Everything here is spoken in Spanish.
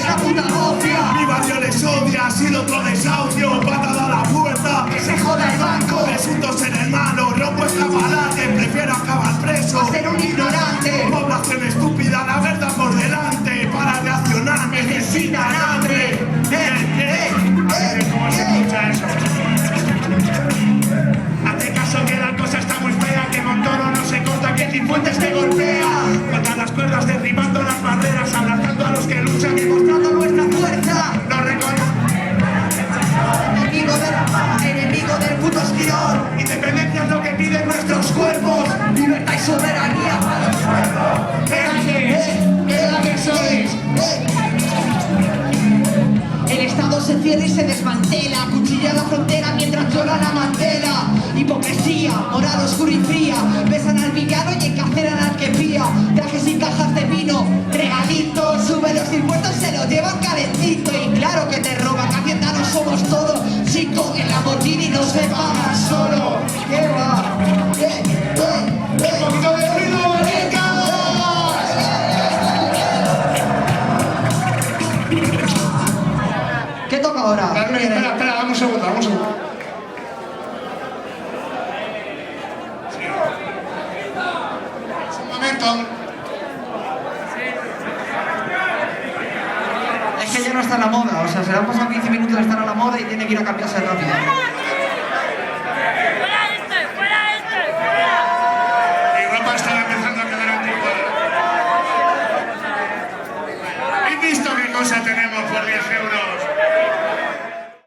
la puta hostia. Mi barrio les odia, ha sido otro desahucio. Patada a la puerta, Que se joda el banco. presuntos en el malo, rompo escaparate. Prefiero acabar preso A ser un ignorante. Población estúpida, la verdad por delante. Para reaccionar necesitan hambre. ¿Cómo se escucha eso? Hazte caso que la cosa está muy fea, que Montoro no se corta, que Cifuentes te golpea. Contra las cuerdas derribando las barreras, abrazando a los que luchan y mostrando nuestra fuerza. Lo Enemigo del puto esquirón. Independencia es lo que piden nuestros cuerpos. Libertad y soberanía para los pueblos. ¿Qué la que sois? El Estado se cierra y se desmantela, cuchilla la frontera mientras lloran a Mandela. Hipocresía, moral oscura y fría, besan al villano y encarcelan al que pía. Trajes y cajas de vino, regalitos, sube los impuestos, se los llevan calentito. Y claro que te roban, Hacienda no somos todos. Chico, el Lamborghini no se paga solo. ¿Qué va? Un poquito de ruido, barricados. ¿Qué toca ahora? Espera, dame un segundo. Un momento. Es que ya no está en la moda, o sea, se le han pasado 15 minutos de estar a la moda y tiene que ir a cambiarse rápido.